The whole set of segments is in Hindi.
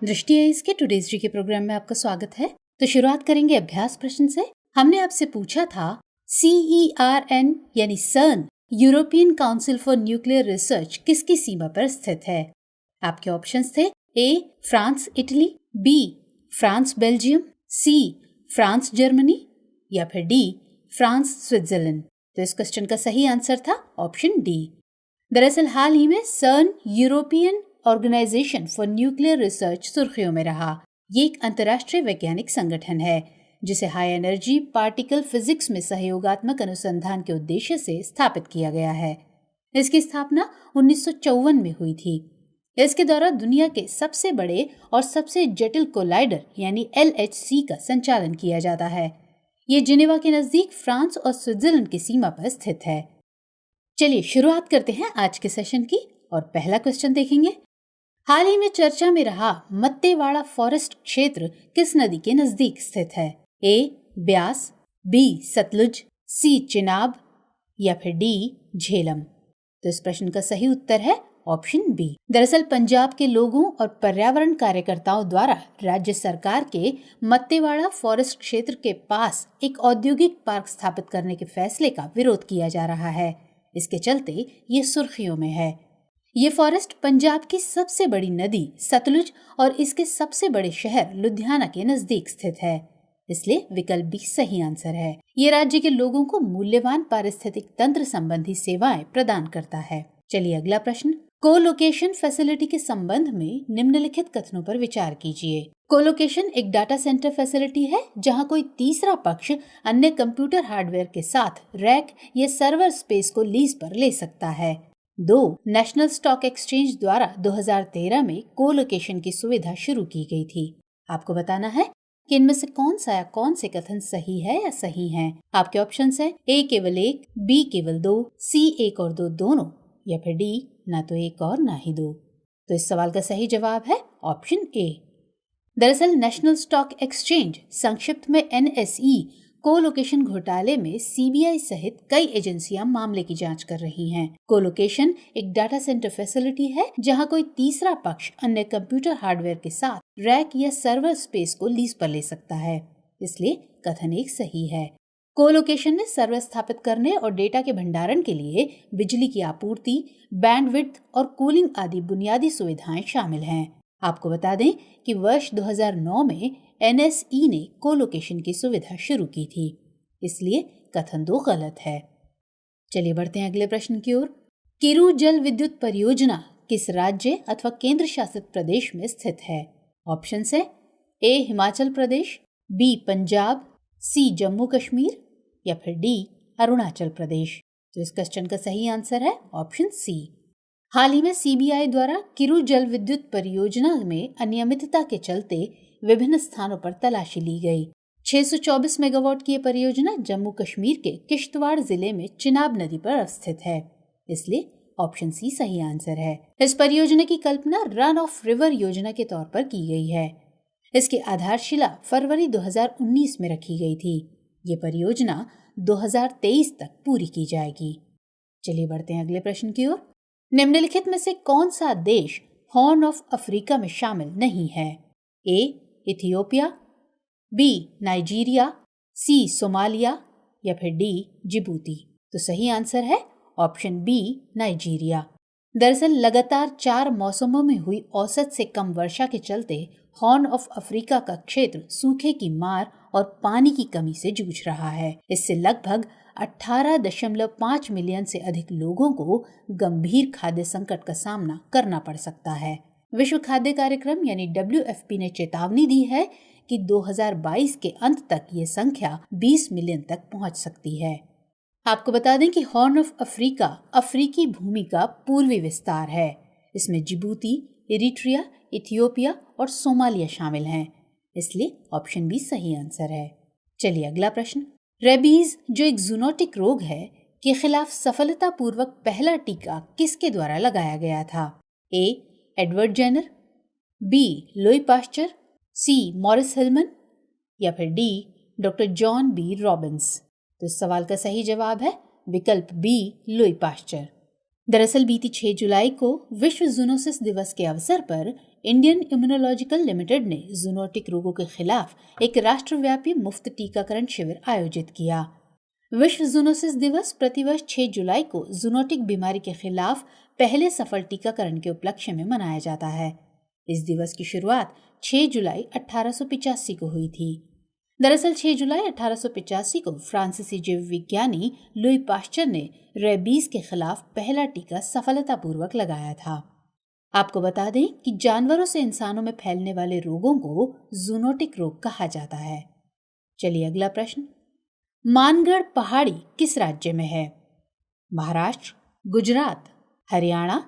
दृष्टि है इसके टुडेज जी के प्रोग्राम में आपका स्वागत है। तो शुरुआत करेंगे अभ्यास प्रश्न से। हमने आपसे पूछा था CERN यानी CERN European council for Nuclear research किसकी सीमा पर स्थित है। आपके ऑप्शंस थे A France Italy, B France Belgium, C France Germany या फिर D फ्रांस स्विट्जरलैंड। तो इस क्वेश्चन का सही आंसर था ऑप्शन डी। दरअसल हाल ही में CERN European Organization for Nuclear Research सुर्खियों में रहा। ये एक अंतर्राष्ट्रीय वैज्ञानिक संगठन है जिसे हाई एनर्जी पार्टिकल फिजिक्स में सहयोगात्मक अनुसंधान के उद्देश्य से स्थापित किया गया है। इसकी स्थापना 1954 में हुई थी। इसके द्वारा दुनिया के सबसे बड़े और सबसे जटिल कोलाइडर यानी LHC का संचालन किया जाता है। ये जिनेवा के नजदीक फ्रांस और स्विट्जरलैंड की सीमा पर स्थित है। चलिए शुरुआत करते हैं आज के सेशन की और पहला क्वेश्चन देखेंगे। हाल ही में चर्चा में रहा मत्तेवाड़ा फॉरेस्ट क्षेत्र किस नदी के नजदीक स्थित है। A Beas, B Sutlej, C Chenab या फिर D झेलम। तो इस प्रश्न का सही उत्तर है ऑप्शन बी। दरअसल पंजाब के लोगों और पर्यावरण कार्यकर्ताओं द्वारा राज्य सरकार के मत्तेवाड़ा फॉरेस्ट क्षेत्र के पास एक औद्योगिक पार्क स्थापित करने के फैसले का विरोध किया जा रहा है। इसके चलते ये सुर्खियों में है। ये फॉरेस्ट पंजाब की सबसे बड़ी नदी सतलुज और इसके सबसे बड़े शहर लुधियाना के नजदीक स्थित है, इसलिए विकल्प बी सही आंसर है। ये राज्य के लोगों को मूल्यवान पारिस्थितिक तंत्र संबंधी सेवाएं प्रदान करता है। चलिए अगला प्रश्न। कोलोकेशन फैसिलिटी के संबंध में निम्नलिखित कथनों पर विचार कीजिए। कोलोकेशन एक डाटा सेंटर फैसिलिटी है जहां कोई तीसरा पक्ष अन्य कंप्यूटर हार्डवेयर के साथ रैक या सर्वर स्पेस को लीज पर ले सकता है। 2. नेशनल स्टॉक एक्सचेंज द्वारा 2013 में कोलोकेशन की सुविधा शुरू की गई थी। आपको बताना है कि इनमें से कौन से कथन सही है या सही हैं। आपके ऑप्शंस है A केवल 1, B केवल 2, C 1 और 2 दोनों या फिर D ना तो 1 और ना ही 2। तो इस सवाल का सही जवाब है ऑप्शन A। दरअसल नेशनल स्टॉक एक्सचेंज संक्षिप्त में NSE कोलोकेशन घोटाले में CBI सहित कई एजेंसियां मामले की जांच कर रही हैं। कोलोकेशन एक डाटा सेंटर फैसिलिटी है जहां कोई तीसरा पक्ष अन्य कंप्यूटर हार्डवेयर के साथ रैक या सर्वर स्पेस को लीज पर ले सकता है, इसलिए कथन 1 सही है। कोलोकेशन में सर्वर स्थापित करने और डेटा के भंडारण के लिए बिजली की आपूर्ति, बैंडविड्थ और कूलिंग आदि बुनियादी सुविधाएं शामिल हैं। आपको बता दें कि वर्ष 2009 में NSE ने कोलोकेशन की सुविधा शुरू की थी, इसलिए कथन 2 गलत है। चलिए बढ़ते हैं अगले प्रश्न की ओर। किरू जल विद्युत परियोजना किस राज्य अथवा केंद्र शासित प्रदेश में स्थित है। ऑप्शन है A Himachal Pradesh, B Punjab, C Jammu Kashmir या फिर D अरुणाचल प्रदेश। तो इस क्वेश्चन का सही आंसर है ऑप्शन C। हाल ही में CBI द्वारा किरू जल विद्युत परियोजना में अनियमितता के चलते विभिन्न स्थानों पर तलाशी ली गई। 624 मेगावाट की यह परियोजना जम्मू कश्मीर के किश्तवाड़ जिले में चिनाब नदी पर अवस्थित है, इसलिए ऑप्शन C सही आंसर है। इस परियोजना की कल्पना रन ऑफ रिवर योजना के तौर पर की गई है। इसकी आधारशिला फरवरी 2019 में रखी गई थी। ये परियोजना 2023 तक पूरी की जाएगी। चलिए बढ़ते हैं अगले प्रश्न की ओर। निम्नलिखित में से कौन सा देश हॉर्न ऑफ अफ्रीका में शामिल नहीं है। A Ethiopia, B Nigeria, C Somalia या फिर D जिबूती। तो सही आंसर है ऑप्शन B नाइजीरिया। दरअसल लगातार 4 मौसमों में हुई औसत से कम वर्षा के चलते हॉर्न ऑफ अफ्रीका का क्षेत्र सूखे की मार और पानी की कमी से जूझ रहा है। इससे लगभग 18.5 मिलियन से अधिक लोगों को गंभीर खाद्य संकट का सामना करना पड़ सकता है। विश्व खाद्य कार्यक्रम यानी WFP ने चेतावनी दी है कि 2022 के अंत तक ये संख्या 20 मिलियन तक पहुंच सकती है। आपको बता दें कि हॉर्न ऑफ अफ्रीका अफ्रीकी भूमि का पूर्वी विस्तार है। इसमें जिबूती, इरिट्रिया, इथियोपिया और सोमालिया शामिल हैं, इसलिए ऑप्शन बी सही आंसर है। चलिए अगला प्रश्न। रेबीज जो एक जूनोटिक रोग है के खिलाफ सफलतापूर्वक पहला टीका किसके द्वारा लगाया गया था। A Edward Jenner, B Louis Pasteur, C Maurice Hilleman या फिर D doctor John B Robbins. तो इस सवाल का सही जवाब है विकल्प B लुई पास्चर। दरअसल बीती 6 जुलाई को विश्व जूनोसिस दिवस के अवसर पर इंडियन इम्यूनोलॉजिकल लिमिटेड ने जूनोटिक रोगों के खिलाफ एक राष्ट्रव्यापी मुफ्त टीकाकरण शिविर आयोजित किया। विश्व जूनोसिस दिवस प्रतिवर्ष 6 जुलाई को जूनोटिक बीमारी के खिलाफ पहले सफल टीकाकरण के उपलक्ष्य में मनाया जाता है। इस दिवस की शुरुआत 6 जुलाई 1885 को हुई थी। दरअसल 6 जुलाई 1885 को फ्रांसीसी जीव विज्ञानी लुई पाश्चर ने रेबीज के खिलाफ पहला टीका सफलतापूर्वक लगाया था। आपको बता दें कि जानवरों से इंसानों में फैलने वाले रोगों को जूनोटिक रोग कहा जाता है। चलिए अगला प्रश्न, मानगढ़ पहाड़ी किस राज्य में है? महाराष्ट्र, गुजरात, हरियाणा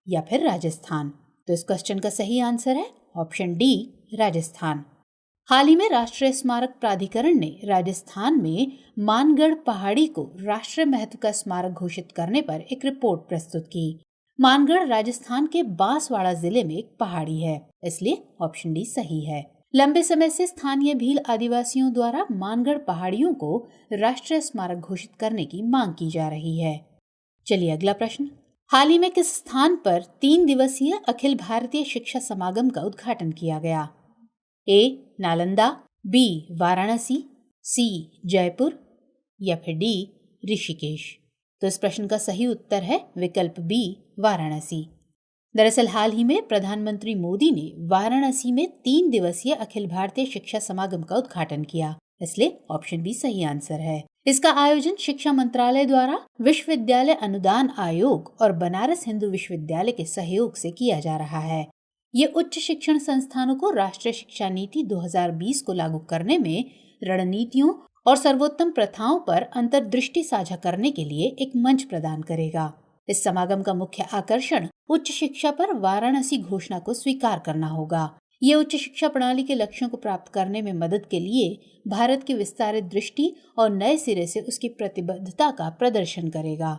या फिर राजस्थान? तो इस क्वेश्चन का सही आंसर है ऑप्शन डी, राजस्थान। हाल ही में राष्ट्रीय स्मारक प्राधिकरण ने राजस्थान में मानगढ़ पहाड़ी को राष्ट्रीय महत्व का स्मारक घोषित करने पर एक रिपोर्ट प्रस्तुत की। मानगढ़ राजस्थान के बांसवाड़ा जिले में एक पहाड़ी है, इसलिए ऑप्शन डी सही है। लंबे समय से स्थानीय भील आदिवासियों द्वारा मानगढ़ पहाड़ियों को राष्ट्रीय स्मारक घोषित करने की मांग की जा रही है। चलिए अगला प्रश्न, हाल ही में किस स्थान पर 3 दिवसीय अखिल भारतीय शिक्षा समागम का उद्घाटन किया गया? ए नालंदा, बी वाराणसी, सी जयपुर या फिर डी ऋषिकेश? तो इस प्रश्न का सही उत्तर है विकल्प बी, वाराणसी। दरअसल हाल ही में प्रधानमंत्री मोदी ने वाराणसी में 3 दिवसीय अखिल भारतीय शिक्षा समागम का उद्घाटन किया, इसलिए ऑप्शन बी सही आंसर है। इसका आयोजन शिक्षा मंत्रालय द्वारा विश्वविद्यालय अनुदान आयोग और बनारस हिंदू विश्वविद्यालय के सहयोग से किया जा रहा है। ये उच्च शिक्षण संस्थानों को राष्ट्रीय शिक्षा नीति 2020 को लागू करने में रणनीतियों और सर्वोत्तम प्रथाओं पर अंतर्दृष्टि साझा करने के लिए एक मंच प्रदान करेगा। इस समागम का मुख्य आकर्षण उच्च शिक्षा पर वाराणसी घोषणा को स्वीकार करना होगा। ये उच्च शिक्षा प्रणाली के लक्ष्यों को प्राप्त करने में मदद के लिए भारत की विस्तारित दृष्टि और नए सिरे से उसकी प्रतिबद्धता का प्रदर्शन करेगा।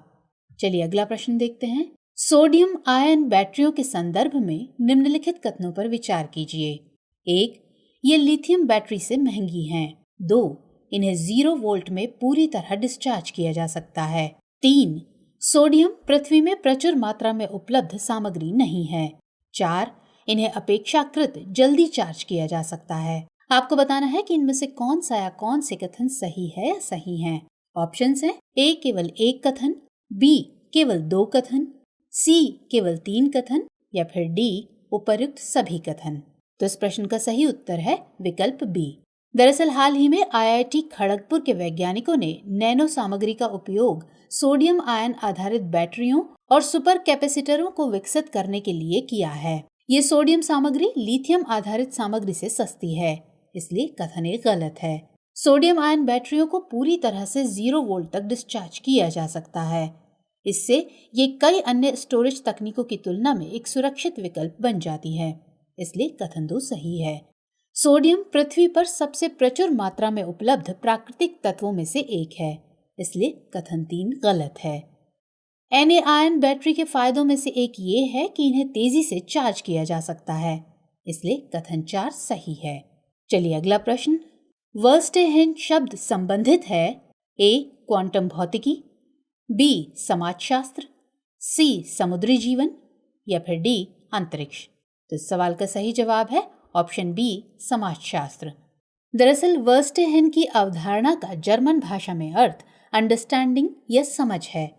चलिए अगला प्रश्न देखते हैं। सोडियम आयन बैटरियों के संदर्भ में निम्नलिखित कथनों पर विचार कीजिए। 1. ये लिथियम बैटरी से महंगी हैं। 2. इन्हें 0 वोल्ट में पूरी तरह डिस्चार्ज किया जा सकता है। 3. सोडियम पृथ्वी में प्रचुर मात्रा में उपलब्ध सामग्री नहीं है। 4. इन्हें अपेक्षाकृत जल्दी चार्ज किया जा सकता है। आपको बताना है कि इनमें से कौन सा या कौन से कथन सही है या सही हैं। ऑप्शंस हैं ए केवल 1 कथन, बी केवल 2 कथन, सी केवल 3 कथन या फिर डी उपर्युक्त सभी कथन। तो इस प्रश्न का सही उत्तर है विकल्प बी। दरअसल हाल ही में IIT खड़गपुर के वैज्ञानिकों ने नैनो सामग्री का उपयोग सोडियम आयन आधारित बैटरियों और सुपर कैपेसिटरों को विकसित करने के लिए किया है। ये सोडियम सामग्री लिथियम आधारित सामग्री से सस्ती है, इसलिए कथन एक गलत है। सोडियम आयन बैटरियों को पूरी तरह से 0 वोल्ट तक डिस्चार्ज किया जा सकता है। इससे ये कई अन्य स्टोरेज तकनीकों की तुलना में एक सुरक्षित विकल्प बन जाती है, इसलिए कथन 2 सही है। सोडियम पृथ्वी पर सबसे प्रचुर मात्रा में उपलब्ध प्राकृतिक तत्वों में से एक है, इसलिए कथन 3 गलत है। Na आयन बैटरी के फायदों में से एक ये है कि इन्हें तेजी से चार्ज किया जा सकता है, इसलिए कथन 4 सही है। चलिए अगला प्रश्न। वर्स्टेहेन शब्द संबंधित है ए क्वांटम भौतिकी, बी समाजशास्त्र, सी समुद्री जीवन या फिर डी अंतरिक्ष? तो इस सवाल का सही जवाब है ऑप्शन बी समाजशास्त्र। दरअसल वर्स्टेहेन की अवधारणा का जर्मन भाषा में अर्थ अंडरस्टैंडिंग या समझ है।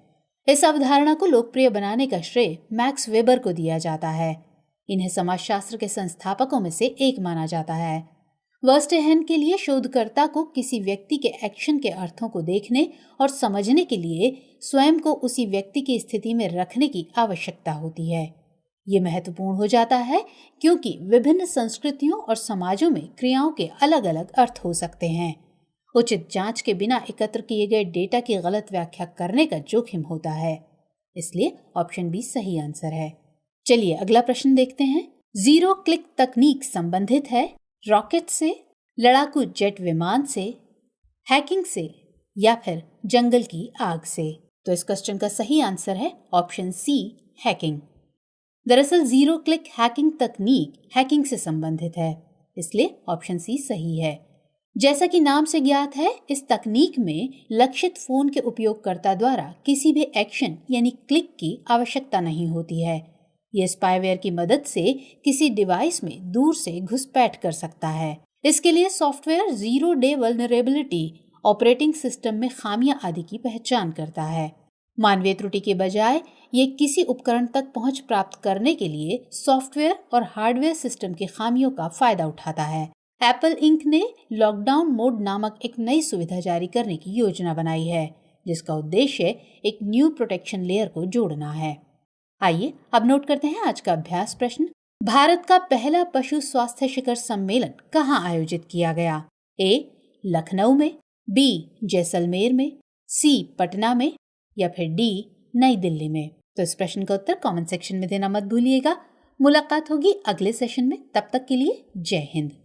इस अवधारणा को लोकप्रिय बनाने का श्रेय मैक्स वेबर को दिया जाता है। इन्हें समाजशास्त्र के संस्थापकों में से एक माना जाता है। वर्स्टेहेन के लिए शोधकर्ता को किसी व्यक्ति के एक्शन के अर्थों को देखने और समझने के लिए स्वयं को उसी व्यक्ति की स्थिति में रखने की आवश्यकता होती है। ये महत्वपूर्ण हो जाता है क्योंकि विभिन्न संस्कृतियों और समाजों में क्रियाओं के अलग अलग अर्थ हो सकते हैं। उचित जांच के बिना एकत्र किए गए डेटा की गलत व्याख्या करने का जोखिम होता है, इसलिए ऑप्शन बी सही आंसर है। चलिए अगला प्रश्न देखते हैं। 0 क्लिक तकनीक संबंधित है रॉकेट से, लड़ाकू जेट विमान से, हैकिंग से या फिर जंगल की आग से? तो इस क्वेश्चन का सही आंसर है ऑप्शन सी हैकिंग। दरअसल 0 क्लिक हैकिंग तकनीक हैकिंग से संबंधित है, इसलिए ऑप्शन सी सही है। जैसा कि नाम से ज्ञात है, इस तकनीक में लक्षित फोन के उपयोगकर्ता द्वारा किसी भी एक्शन यानी क्लिक की आवश्यकता नहीं होती है। ये स्पाईवेयर की मदद से किसी डिवाइस में दूर से घुसपैठ कर सकता है। इसके लिए software 0 day vulnerability operating system में खामियां आदि की पहचान करता है। मानवीय त्रुटि के बजाय ये किसी उपकरण तक पहुंच प्राप्त करने के लिए सॉफ्टवेयर और हार्डवेयर सिस्टम की खामियों का फायदा उठाता है। एप्पल इंक ने लॉकडाउन मोड नामक एक नई सुविधा जारी करने की योजना बनाई है, जिसका उद्देश्य एक न्यू प्रोटेक्शन लेयर को जोड़ना है। आइए अब नोट करते हैं आज का अभ्यास प्रश्न। भारत का पहला पशु स्वास्थ्य शिखर सम्मेलन कहाँ आयोजित किया गया? ए. लखनऊ में, बी. जैसलमेर में, सी. पटना में या फिर डी. नई दिल्ली में। तो इस प्रश्न का उत्तर कमेंट सेक्शन में देना मत भूलिएगा। मुलाकात होगी अगले सेशन में, तब तक के लिए जय हिंद।